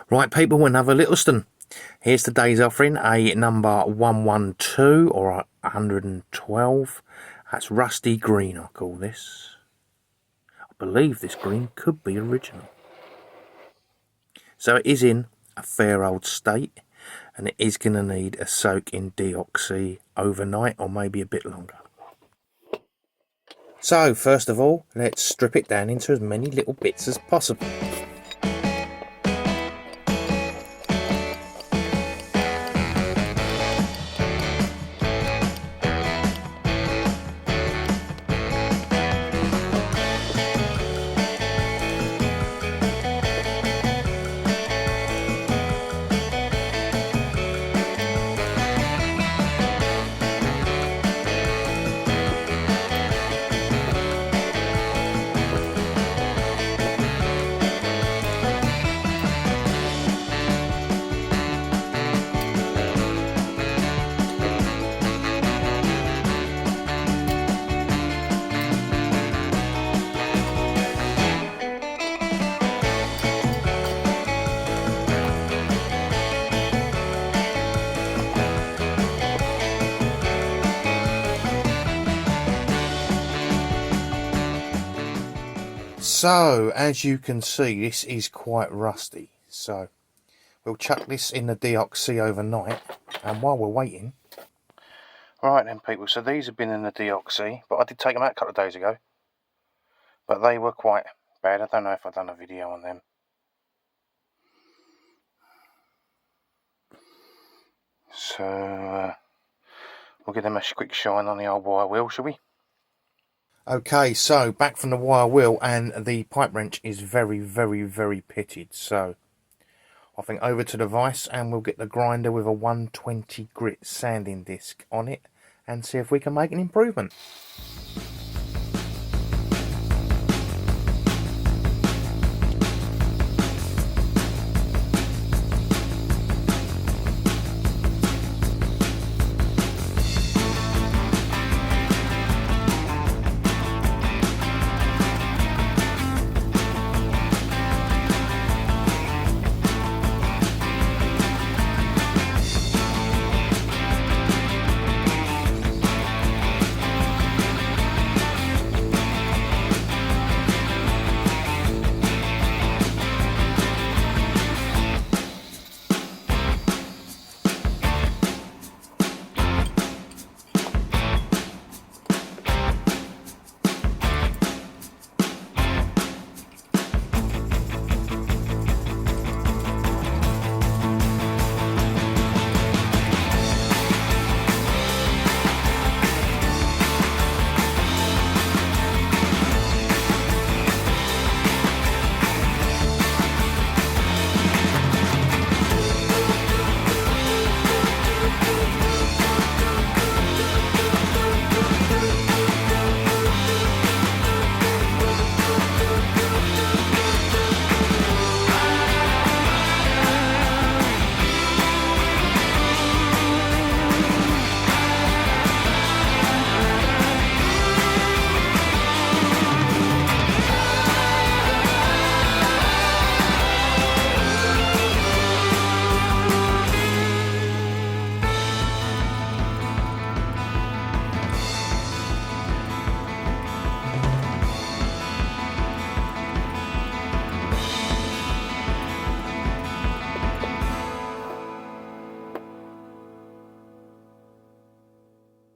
Right people, another Littlestown. Here's today's offering, a number 112 or 112. That's rusty green, I call this. I believe this green could be original. So it is in a fair old state, and it is going to need a soak in deoxy overnight or maybe a bit longer. So first of all, let's strip it down into as many little bits as possible. So, as you can see, this is quite rusty. So, we'll chuck this in the deoxy overnight. And while we're waiting... Right then, people. So, these have been in the deoxy. But I did take them out a couple of days ago. But they were quite bad. I don't know if I've done a video on them. So, we'll give them a quick shine on the old wire wheel, shall we? Okay, so back from the wire wheel, and the pipe wrench is very pitted. So I think over to the vise, and we'll get the grinder with a 120 grit sanding disc on it and see if we can make an improvement.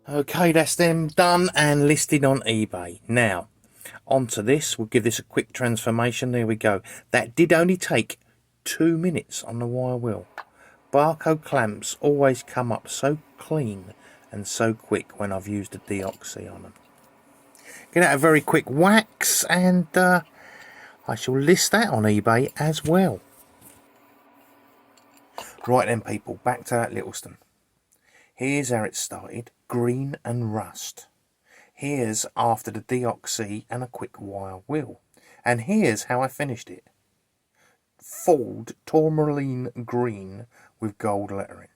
Okay, that's them done and listed on eBay. Now, onto this. We'll give this a quick transformation. There we go. That did only take 2 minutes on the wire wheel. Barcode clamps always come up so clean and so quick when I've used the deoxy on them. Get out a very quick wax, and I shall list that on eBay as well. Right then, people, back to that Littlestown. Here's how it started, green and rust. Here's after the deoxy and a quick wire wheel. And here's how I finished it. Fold tourmaline green with gold lettering.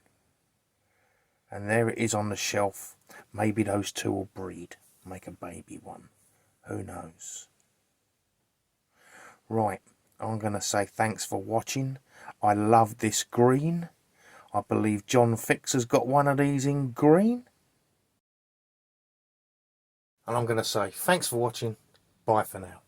And there it is on the shelf. Maybe those two will breed, make a baby one. Who knows? Right, I'm going to say thanks for watching. I love this green. I believe John Fixer's got one of these in green. And I'm going to say thanks for watching. Bye for now.